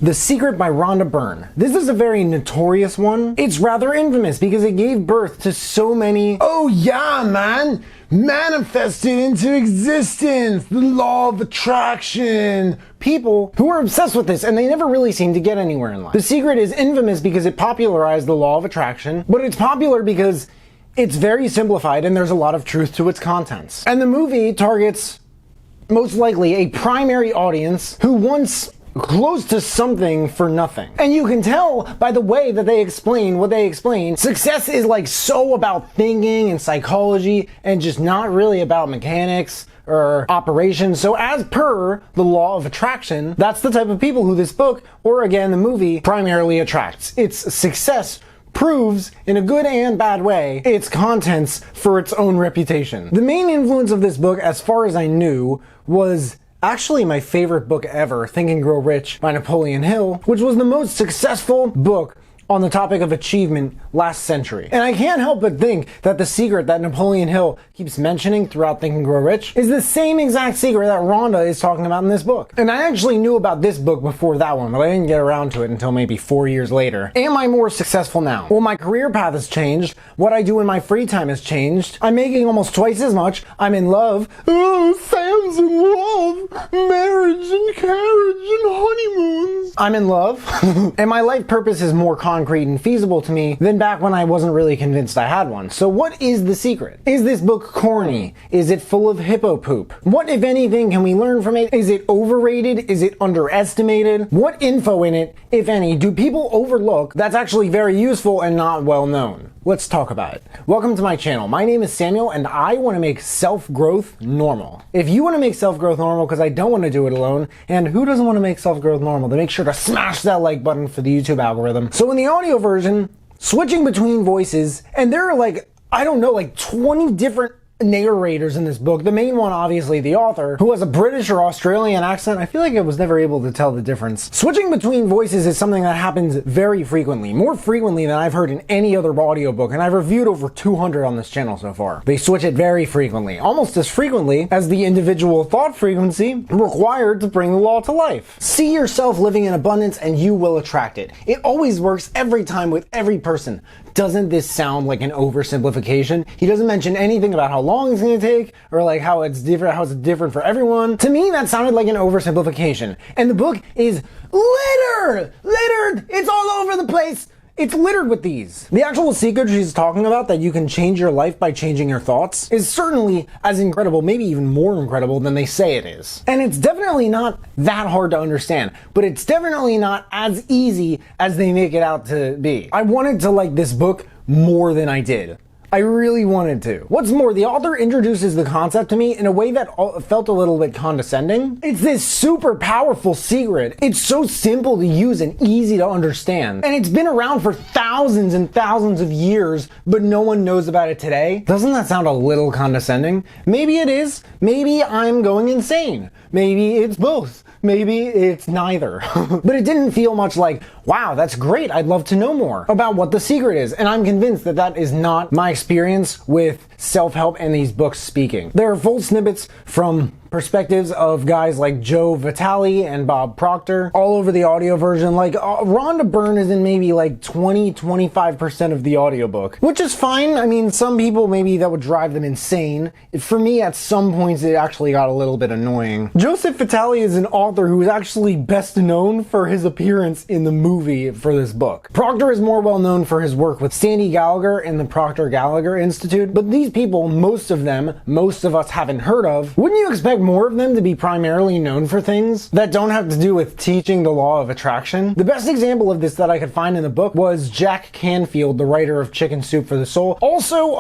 The Secret by Rhonda Byrne. This is a very notorious one. It's rather infamous because it gave birth to so many, oh yeah, man, manifested into existence, the law of attraction. People who are obsessed with this and they never really seem to get anywhere in life. The Secret is infamous because it popularized the law of attraction, but it's popular because it's very simplified and there's a lot of truth to its contents. And the movie targets most likely a primary audience who wants close to something for nothing. And you can tell by the way that they explain what they explain. Success is like so about thinking and psychology and just not really about mechanics or operations. So as per the law of attraction, that's the type of people who this book, or again the movie, primarily attracts. Its success proves, in a good and bad way, its contents for its own reputation. The main influence of this book, as far as I knew, was actually my favorite book ever, Think and Grow Rich by Napoleon Hill, which was the most successful book on the topic of achievement last century. And I can't help but think that the secret that Napoleon Hill keeps mentioning throughout Think and Grow Rich is the same exact secret that Rhonda is talking about in this book. And I actually knew about this book before that one, but I didn't get around to it until maybe 4 years later. Am I more successful now? Well, my career path has changed. What I do in my free time has changed. I'm making almost twice as much. I'm in love. Oh, Sam's in love. Marriage and carriage and honeymoons. I'm in love. And my life purpose is more concrete and feasible to me than back when I wasn't really convinced I had one. So what is the secret? Is this book corny? Is it full of hippo poop? What, if anything, can we learn from it? Is it overrated? Is it underestimated? What info in it, if any, do people overlook that's actually very useful and not well known? Let's talk about it. Welcome to my channel. My name is Samuel and I want to make self-growth normal. If you want to make self-growth normal, because I don't want to do it alone, and who doesn't want to make self-growth normal, then make sure to smash that like button for the YouTube algorithm. So in the audio version, switching between voices, and there are like, I don't know, like 20 different narrators in this book. The main one, obviously, the author, who has a British or Australian accent. I feel like I was never able to tell the difference. Switching between voices is something that happens very frequently, more frequently than I've heard in any other audiobook, and I've reviewed over 200 on this channel so far. They switch it very frequently, almost as frequently as the individual thought frequency required to bring the law to life. See yourself living in abundance and you will attract it. It always works every time with every person. Doesn't this sound like an oversimplification? He doesn't mention anything about how long it's going to take or like how it's different for everyone. To me, that sounded like an oversimplification. And the book is littered. It's all over the place. It's littered with these. The actual secret she's talking about, that you can change your life by changing your thoughts, is certainly as incredible, maybe even more incredible than they say it is. And it's definitely not that hard to understand, but it's definitely not as easy as they make it out to be. I wanted to like this book more than I did. I really wanted to. What's more, the author introduces the concept to me in a way that felt a little bit condescending. It's this super powerful secret. It's so simple to use and easy to understand. And it's been around for thousands and thousands of years, but no one knows about it today. Doesn't that sound a little condescending? Maybe it is. Maybe I'm going insane. Maybe it's both. Maybe it's neither. But it didn't feel much like, wow, that's great, I'd love to know more about what the secret is. And I'm convinced that that is not my experience with self-help and these books speaking. There are full snippets from perspectives of guys like Joe Vitale and Bob Proctor all over the audio version. Like Rhonda Byrne is in maybe like 20-25% of the audiobook, which is fine. I mean, some people maybe that would drive them insane. For me, at some points, it actually got a little bit annoying. Joseph Vitale is an author who is actually best known for his appearance in the movie for this book. Proctor is more well known for his work with Sandy Gallagher and the Proctor Gallagher Institute, but these people, most of us haven't heard of. Wouldn't you expect more of them to be primarily known for things that don't have to do with teaching the law of attraction? The best example of this that I could find in the book was Jack Canfield, the writer of Chicken Soup for the Soul. Also,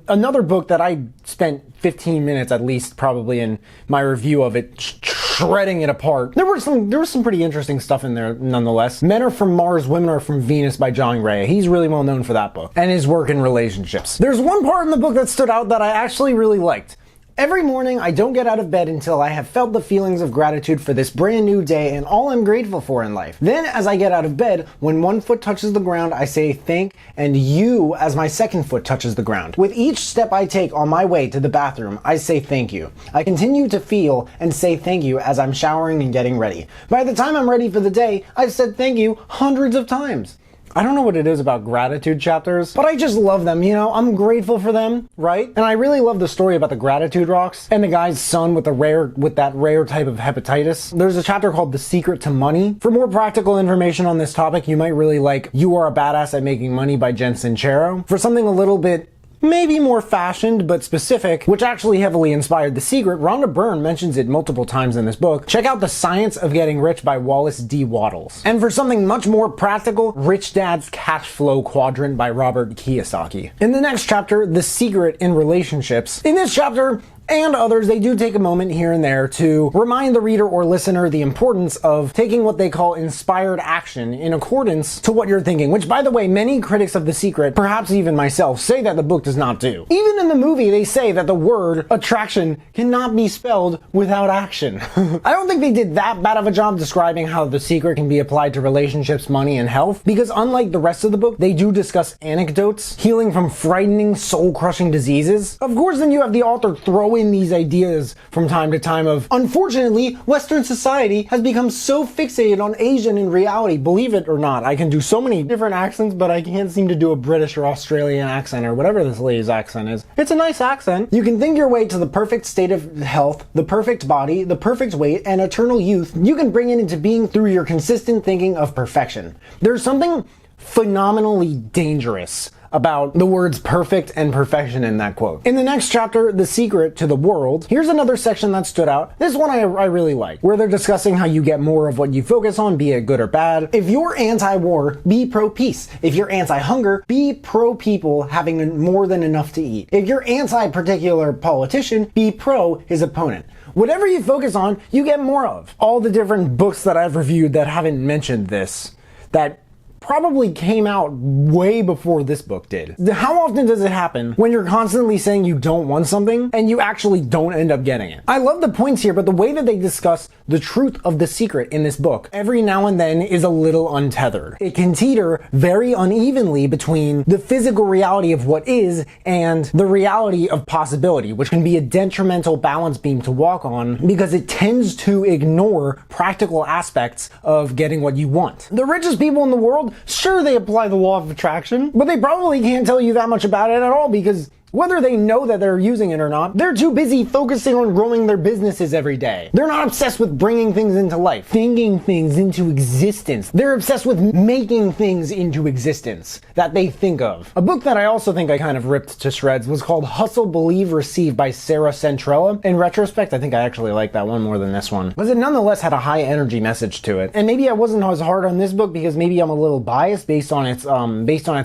another book that I spent 15 minutes at least probably in my review of it, shredding it apart. There was some pretty interesting stuff in there nonetheless. Men Are From Mars, Women Are From Venus by John Gray. He's really well known for that book and his work in relationships. There's one part in the book that stood out that I actually really liked. Every morning, I don't get out of bed until I have felt the feelings of gratitude for this brand new day and all I'm grateful for in life. Then, as I get out of bed, when one foot touches the ground, I say thank and you as my second foot touches the ground. With each step I take on my way to the bathroom, I say thank you. I continue to feel and say thank you as I'm showering and getting ready. By the time I'm ready for the day, I've said thank you hundreds of times. I don't know what it is about gratitude chapters, but I just love them, you know? I'm grateful for them, right? And I really love the story about the gratitude rocks and the guy's son with that rare type of hepatitis. There's a chapter called The Secret to Money. For more practical information on this topic, you might really like You Are a Badass at Making Money by Jen Sincero. For something a little bit maybe more fashioned but specific, which actually heavily inspired The Secret, Rhonda Byrne mentions it multiple times in this book. Check out The Science of Getting Rich by Wallace D. Wattles. And for something much more practical, Rich Dad's Cash Flow Quadrant by Robert Kiyosaki. In the next chapter, The Secret in Relationships. In this chapter, and others, they do take a moment here and there to remind the reader or listener the importance of taking what they call inspired action in accordance to what you're thinking, which, by the way, many critics of The Secret, perhaps even myself, say that the book does not do. Even in the movie, they say that the word attraction cannot be spelled without action. I don't think they did that bad of a job describing how The Secret can be applied to relationships, money, and health, because unlike the rest of the book, they do discuss anecdotes, healing from frightening, soul-crushing diseases. Of course, then you have the author throw in these ideas from time to time of, unfortunately, Western society has become so fixated on Asian in reality. Believe it or not, I can do so many different accents, but I can't seem to do a British or Australian accent or whatever this lady's accent is. It's a nice accent. You can think your way to the perfect state of health, the perfect body, the perfect weight, and eternal youth. You can bring it into being through your consistent thinking of perfection. There's something phenomenally dangerous about the words perfect and perfection in that quote. In the next chapter, The Secret to the World, here's another section that stood out. This one I really like, where they're discussing how you get more of what you focus on, be it good or bad. If you're anti-war, be pro-peace. If you're anti-hunger, be pro-people having more than enough to eat. If you're anti-particular politician, be pro his opponent. Whatever you focus on, you get more of. All the different books that I've reviewed that haven't mentioned this, that probably came out way before this book did. How often does it happen when you're constantly saying you don't want something and you actually don't end up getting it? I love the points here, but the way that they discuss the truth of The Secret in this book every now and then is a little untethered. It can teeter very unevenly between the physical reality of what is and the reality of possibility, which can be a detrimental balance beam to walk on because it tends to ignore practical aspects of getting what you want. The richest people in the world, sure, they apply the law of attraction, but they probably can't tell you that much about it at all because whether they know that they're using it or not, they're too busy focusing on growing their businesses every day. They're not obsessed with bringing things into life, thinking things into existence. They're obsessed with making things into existence that they think of. A book that I also think I kind of ripped to shreds was called Hustle, Believe, Receive by Sarah Centrella. In retrospect, I think I actually like that one more than this one, because it nonetheless had a high energy message to it. And maybe I wasn't as hard on this book because maybe I'm a little biased based on its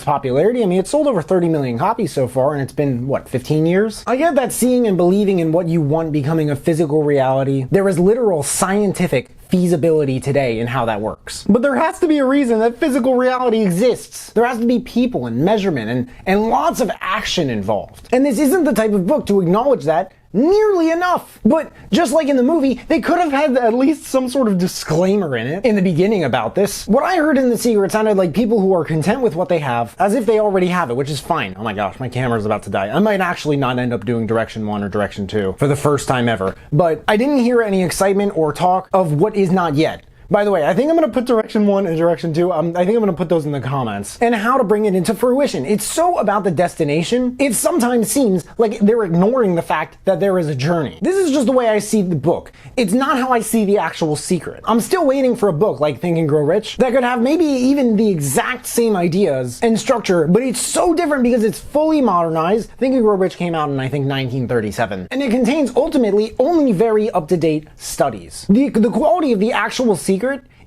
popularity. I mean, it's sold over 30 million copies so far, and it's been, what, 15 years? I get that seeing and believing in what you want becoming a physical reality. There is literal scientific feasibility today in how that works. But there has to be a reason that physical reality exists. There has to be people and measurement and lots of action involved. And this isn't the type of book to acknowledge that nearly enough. But just like in the movie, they could have had at least some sort of disclaimer in it in the beginning about this. What I heard in The Secret sounded like people who are content with what they have as if they already have it, which is fine. Oh my gosh, my camera's about to die. I might actually not end up doing direction 1 or direction 2 for the first time ever. But I didn't hear any excitement or talk of what is not yet. By the way, I think I'm going to put direction 1 and direction 2. I think I'm going to put those in the comments. And how to bring it into fruition. It's so about the destination, it sometimes seems like they're ignoring the fact that there is a journey. This is just the way I see the book. It's not how I see the actual secret. I'm still waiting for a book like Think and Grow Rich that could have maybe even the exact same ideas and structure, but it's so different because it's fully modernized. Think and Grow Rich came out in, I think, 1937. And it contains ultimately only very up-to-date studies. The quality of the actual secret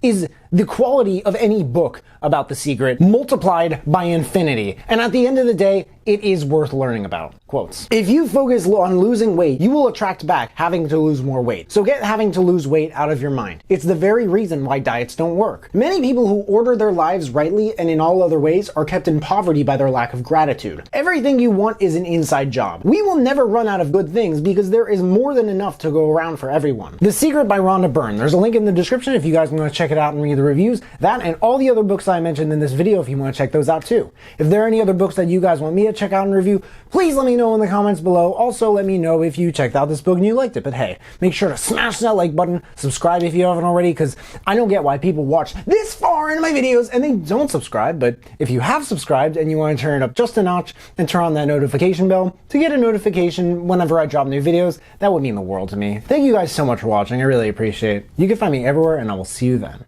is the quality of any book about The Secret multiplied by infinity. And at the end of the day, it is worth learning about. Quotes. If you focus on losing weight, you will attract back having to lose more weight. So get having to lose weight out of your mind. It's the very reason why diets don't work. Many people who order their lives rightly and in all other ways are kept in poverty by their lack of gratitude. Everything you want is an inside job. We will never run out of good things because there is more than enough to go around for everyone. The Secret by Rhonda Byrne. There's a link in the description if you guys want to check it out and read the reviews. That and all the other books I mentioned in this video if you want to check those out too. If there are any other books that you guys want me to check out and review, please let me know in the comments below. Also, let me know if you checked out this book and you liked it. But hey, make sure to smash that like button, subscribe if you haven't already, because I don't get why people watch this far into my videos and they don't subscribe. But if you have subscribed and you want to turn it up just a notch and turn on that notification bell to get a notification whenever I drop new videos, that would mean the world to me. Thank you guys so much for watching. I really appreciate it. You can find me everywhere and I will see you then.